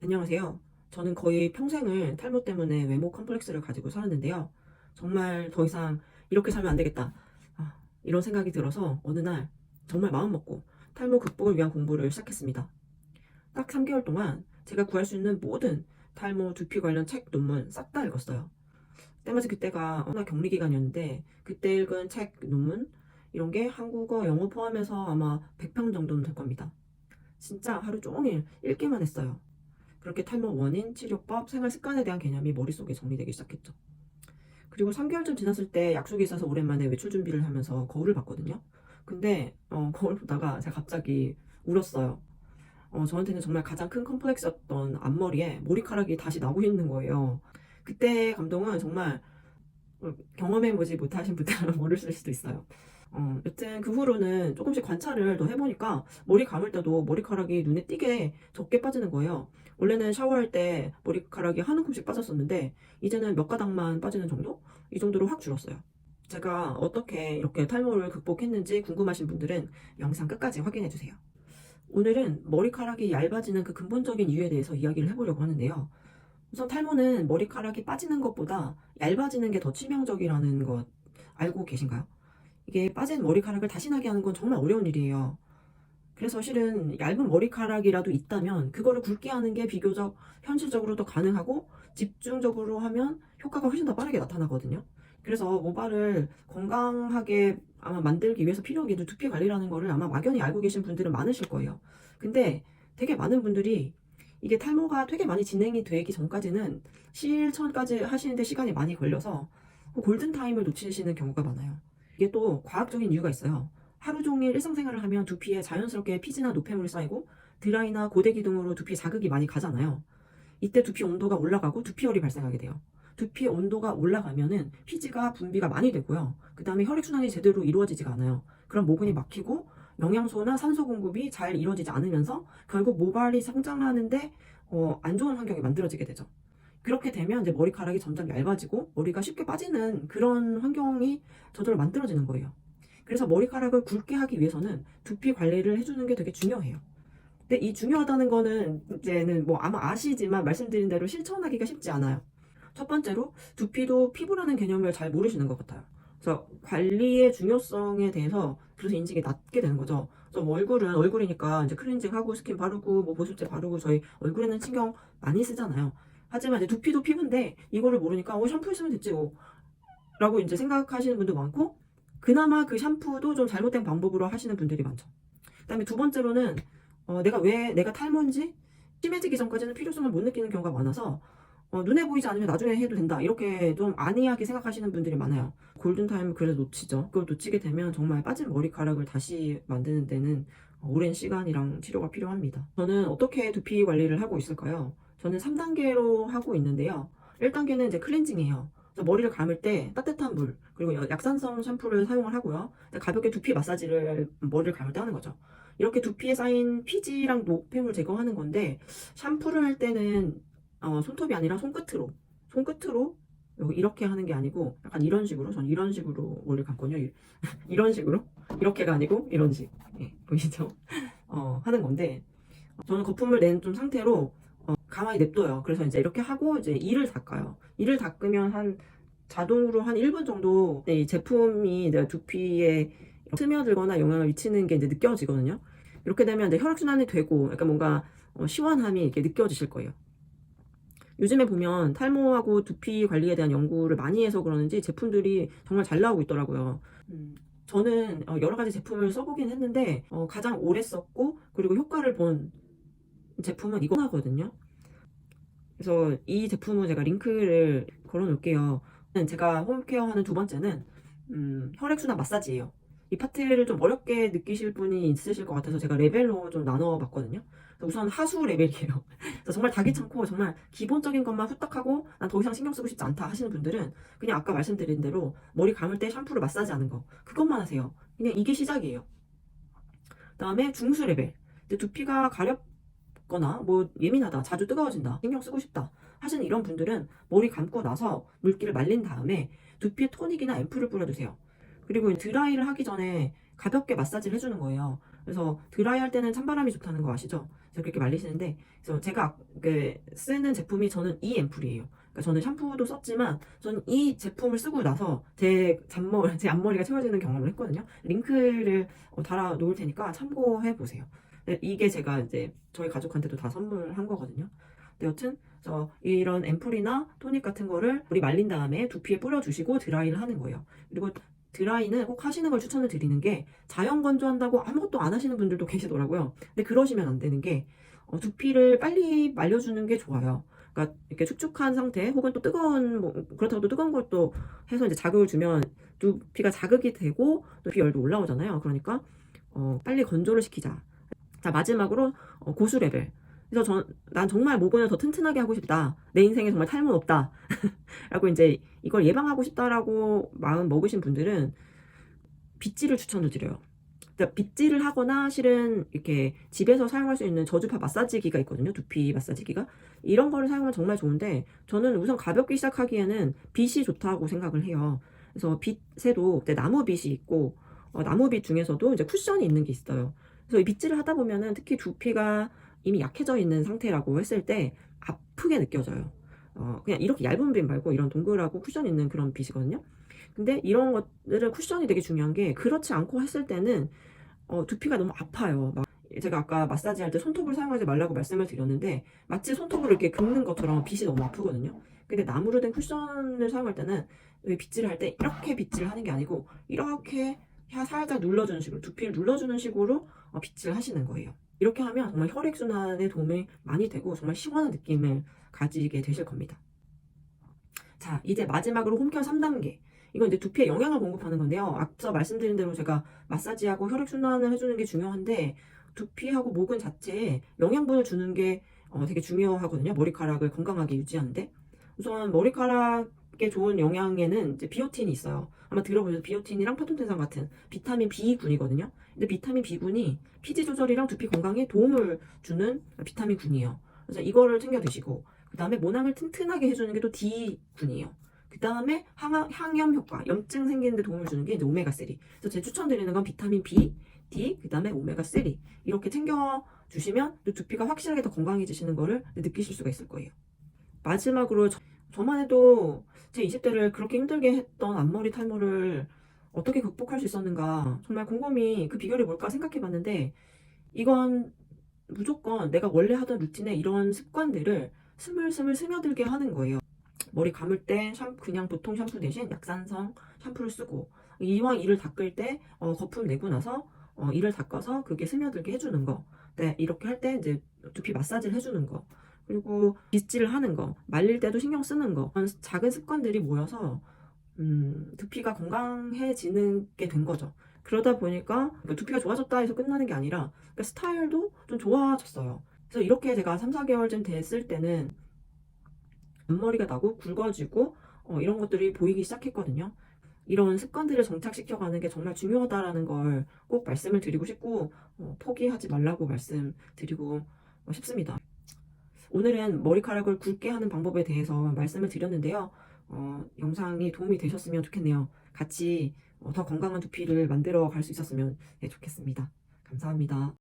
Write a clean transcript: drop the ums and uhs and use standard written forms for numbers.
안녕하세요. 저는 거의 평생을 탈모 때문에 외모 컴플렉스를 가지고 살았는데요. 정말 더 이상 이렇게 살면 안 되겠다. 이런 생각이 들어서 어느 날 정말 마음 먹고 탈모 극복을 위한 공부를 시작했습니다. 딱 3개월 동안 제가 구할 수 있는 모든 탈모 두피 관련 책, 논문 싹 다 읽었어요. 때마침 그때가 워낙 격리 기간이었는데 그때 읽은 책, 논문 이런 게 한국어, 영어 포함해서 아마 100편 정도는 될 겁니다. 진짜 하루 종일 읽기만 했어요. 그렇게 탈모 원인, 치료법, 생활 습관에 대한 개념이 머릿속에 정리되기 시작했죠. 그리고 3개월쯤 지났을 때 약속이 있어서 오랜만에 외출 준비를 하면서 거울을 봤거든요. 근데 거울 보다가 제가 갑자기 울었어요. 저한테는 정말 가장 큰 컴플렉스였던 앞머리에 머리카락이 다시 나고 있는 거예요. 그때 감동은 정말 경험해보지 못하신 분들은 모르실 수도 있어요. 여튼 그 후로는 조금씩 관찰을 더 해보니까 머리 감을 때도 머리카락이 눈에 띄게 적게 빠지는 거예요. 원래는 샤워할 때 머리카락이 한 움큼씩 빠졌었는데 이제는 몇 가닥만 빠지는 정도? 이 정도로 확 줄었어요. 제가 어떻게 이렇게 탈모를 극복했는지 궁금하신 분들은 영상 끝까지 확인해주세요. 오늘은 머리카락이 얇아지는 그 근본적인 이유에 대해서 이야기를 해보려고 하는데요. 우선 탈모는 머리카락이 빠지는 것보다 얇아지는 게 더 치명적이라는 것 알고 계신가요? 이게 빠진 머리카락을 다시 나게 하는 건 정말 어려운 일이에요. 그래서 실은 얇은 머리카락이라도 있다면 그거를 굵게 하는 게 비교적 현실적으로도 가능하고 집중적으로 하면 효과가 훨씬 더 빠르게 나타나거든요. 그래서 모발을 건강하게 아마 만들기 위해서 필요한 게 두피 관리라는 거를 아마 막연히 알고 계신 분들은 많으실 거예요. 근데 되게 많은 분들이 이게 탈모가 되게 많이 진행이 되기 전까지는 실천까지 하시는데 시간이 많이 걸려서 골든타임을 놓치시는 경우가 많아요. 이게 또 과학적인 이유가 있어요. 하루 종일 일상생활을 하면 두피에 자연스럽게 피지나 노폐물이 쌓이고 드라이나 고데기 등으로 두피에 자극이 많이 가잖아요. 이때 두피 온도가 올라가고 두피열이 발생하게 돼요. 두피 온도가 올라가면은 피지가 분비가 많이 되고요. 그 다음에 혈액순환이 제대로 이루어지지가 않아요. 그럼 모근이 막히고 영양소나 산소 공급이 잘 이루어지지 않으면서 결국 모발이 성장하는데 안 좋은 환경이 만들어지게 되죠. 그렇게 되면 이제 머리카락이 점점 얇아지고 머리가 쉽게 빠지는 그런 환경이 저절로 만들어지는 거예요. 그래서 머리카락을 굵게 하기 위해서는 두피 관리를 해주는 게 되게 중요해요. 근데 이 중요하다는 거는 이제는 뭐 아마 아시지만 말씀드린 대로 실천하기가 쉽지 않아요. 첫 번째로 두피도 피부라는 개념을 잘 모르시는 것 같아요. 그래서 관리의 중요성에 대해서 그래서 인식이 낮게 되는 거죠. 그래서 뭐 얼굴은 얼굴이니까 이제 클렌징하고 스킨 바르고 뭐 보습제 바르고 저희 얼굴에는 신경 많이 쓰잖아요. 하지만 이제 두피도 피부인데 이거를 모르니까 샴푸 있으면 됐지 뭐 라고 이제 생각하시는 분도 많고 그나마 그 샴푸도 좀 잘못된 방법으로 하시는 분들이 많죠. 그다음에 두 번째로는 내가 왜 내가 탈모인지 심해지기 전까지는 필요성을 못 느끼는 경우가 많아서 눈에 보이지 않으면 나중에 해도 된다 이렇게 좀 안이하게 생각하시는 분들이 많아요. 골든타임을 그래서 놓치죠. 그걸 놓치게 되면 정말 빠진 머리카락을 다시 만드는 데는 오랜 시간이랑 치료가 필요합니다. 저는 어떻게 두피 관리를 하고 있을까요? 저는 3단계로 하고 있는데요. 1단계는 이제 클렌징이에요. 그래서 머리를 감을 때 따뜻한 물 그리고 약산성 샴푸를 사용을 하고요. 가볍게 두피 마사지를 머리를 감을 때 하는 거죠. 이렇게 두피에 쌓인 피지랑 노폐물 제거하는 건데 샴푸를 할 때는 손톱이 아니라 손끝으로 이렇게 하는 게 아니고 약간 이런 식으로 전 이런 식으로 머리를 감거든요. 이런 식으로 이렇게가 아니고 이런 식 보이시죠? 하는 건데 저는 거품을 낸 좀 상태로 가만히 냅둬요. 그래서 이제 이렇게 하고 이제 이를 닦아요. 이를 닦으면 한 자동으로 한 1분 정도 이 제품이 이제 두피에 스며들거나 영향을 미치는 게 이제 느껴지거든요. 이렇게 되면 이제 혈액순환이 되고 약간 뭔가 시원함이 이렇게 느껴지실 거예요. 요즘에 보면 탈모하고 두피 관리에 대한 연구를 많이 해서 그러는지 제품들이 정말 잘 나오고 있더라고요. 저는 여러 가지 제품을 써보긴 했는데 가장 오래 썼고 그리고 효과를 본 제품은 이거 하거든요. 그래서 이 제품은 제가 링크를 걸어 놓을게요. 제가 홈케어 하는 두 번째는 혈액순환 마사지예요. 이 파트를 좀 어렵게 느끼실 분이 있으실 것 같아서 제가 레벨로 좀 나눠 봤거든요. 우선 하수 레벨이에요. 그래서 정말 다 귀찮고 정말 기본적인 것만 후딱하고 난 더 이상 신경 쓰고 싶지 않다 하시는 분들은 그냥 아까 말씀드린 대로 머리 감을 때 샴푸를 마사지하는 거 그것만 하세요. 그냥 이게 시작이에요. 그다음에 중수 레벨. 두피가 가렵거나 뭐 예민하다, 자주 뜨거워진다, 신경 쓰고 싶다 하시는 이런 분들은 머리 감고 나서 물기를 말린 다음에 두피에 토닉이나 앰플을 뿌려주세요. 그리고 드라이를 하기 전에 가볍게 마사지를 해주는 거예요. 그래서 드라이 할 때는 찬바람이 좋다는 거 아시죠? 그래서 그렇게 말리시는데, 그래서 제가 쓰는 제품이 저는 이 앰플이에요. 그러니까 저는 샴푸도 썼지만 저는 이 제품을 쓰고 나서 제 앞머리가 채워지는 경험을 했거든요. 링크를 달아 놓을 테니까 참고해 보세요. 이게 제가 이제 저희 가족한테도 다 선물한 거거든요. 근데 여튼 이런 앰플이나 토닉 같은 거를 우리 말린 다음에 두피에 뿌려주시고 드라이를 하는 거예요. 그리고 드라이는 꼭 하시는 걸 추천을 드리는 게, 자연 건조한다고 아무것도 안 하시는 분들도 계시더라고요. 근데 그러시면 안 되는 게, 두피를 빨리 말려주는 게 좋아요. 그러니까 이렇게 축축한 상태, 혹은 또 뜨거운, 그렇다고 또 뜨거운 걸 또 해서 이제 자극을 주면 두피가 자극이 되고 두피 열도 올라오잖아요. 그러니까 빨리 건조를 시키자. 자, 마지막으로 고수 레벨. 그래서 난 정말 모근을 더 튼튼하게 하고 싶다. 내 인생에 정말 탈모는 없다. 라고 이제 이걸 예방하고 싶다라고 마음 먹으신 분들은 빗질을 추천을 드려요. 그러니까 빗질을 하거나 실은 이렇게 집에서 사용할 수 있는 저주파 마사지기가 있거든요. 두피 마사지기가. 이런 거를 사용하면 정말 좋은데, 저는 우선 가볍게 시작하기에는 빗이 좋다고 생각을 해요. 그래서 빗에도 나무 빗이 있고, 나무 빗 중에서도 이제 쿠션이 있는 게 있어요. 그래서 이 빗질을 하다 보면은 특히 두피가 이미 약해져 있는 상태라고 했을 때 아프게 느껴져요. 그냥 이렇게 얇은 빗 말고 이런 동글하고 쿠션 있는 그런 빗이거든요. 근데 이런 것들은 쿠션이 되게 중요한 게, 그렇지 않고 했을 때는 두피가 너무 아파요. 막 제가 아까 마사지 할 때 손톱을 사용하지 말라고 말씀을 드렸는데, 마치 손톱을 이렇게 긁는 것처럼 빗이 너무 아프거든요. 근데 나무로 된 쿠션을 사용할 때는 빗질을 할 때 이렇게 빗질을 하는 게 아니고, 이렇게 살짝 눌러주는 식으로, 두피를 눌러주는 식으로 빗질을 하시는 거예요. 이렇게 하면 정말 혈액순환에 도움이 많이 되고 정말 시원한 느낌을 가지게 되실 겁니다. 자, 이제 마지막으로 홈케어 3단계. 이건 이제 두피에 영양을 공급하는 건데요. 앞서 말씀드린 대로 제가 마사지하고 혈액순환을 해주는 게 중요한데, 두피하고 모근 자체에 영양분을 주는 게 되게 중요하거든요. 머리카락을 건강하게 유지하는데. 우선 머리카락에 좋은 영양에는 이제 비오틴이 있어요. 아마 들어보셔서 비오틴이랑 파톤텐산 같은 비타민 B군이거든요. 근데 비타민 B군이 피지 조절이랑 두피 건강에 도움을 주는 비타민 군이에요. 그래서 이거를 챙겨 드시고, 그 다음에 모낭을 튼튼하게 해주는 게 또 D군이에요. 그 다음에 항염 효과, 염증 생기는데 도움을 주는 게 이제 오메가3. 그래서 제가 추천드리는 건 비타민 B, D, 그 다음에 오메가3. 이렇게 챙겨주시면 또 두피가 확실하게 더 건강해지시는 거를 느끼실 수가 있을 거예요. 마지막으로 저만 해도 제 20대를 그렇게 힘들게 했던 앞머리 탈모를 어떻게 극복할 수 있었는가, 정말 곰곰이 그 비결이 뭘까 생각해 봤는데, 이건 무조건 내가 원래 하던 루틴에 이런 습관들을 스물스물 스며들게 하는 거예요. 머리 감을 때 그냥 보통 샴푸 대신 약산성 샴푸를 쓰고, 이왕 이를 닦을 때 거품 내고 나서 이를 닦아서 그게 스며들게 해주는 거. 네, 이렇게 할 때 이제 두피 마사지를 해주는 거. 그리고 빗질을 하는 거, 말릴 때도 신경 쓰는 거. 그런 작은 습관들이 모여서 두피가 건강해지는 게 된 거죠. 그러다 보니까 두피가 좋아졌다 해서 끝나는 게 아니라 스타일도 좀 좋아졌어요. 그래서 이렇게 제가 3, 4개월쯤 됐을 때는 앞머리가 나고 굵어지고 이런 것들이 보이기 시작했거든요. 이런 습관들을 정착시켜가는 게 정말 중요하다라는 걸 꼭 말씀을 드리고 싶고, 포기하지 말라고 말씀드리고 싶습니다. 오늘은 머리카락을 굵게 하는 방법에 대해서 말씀을 드렸는데요. 영상이 도움이 되셨으면 좋겠네요. 같이 더 건강한 두피를 만들어 갈 수 있었으면 좋겠습니다. 감사합니다.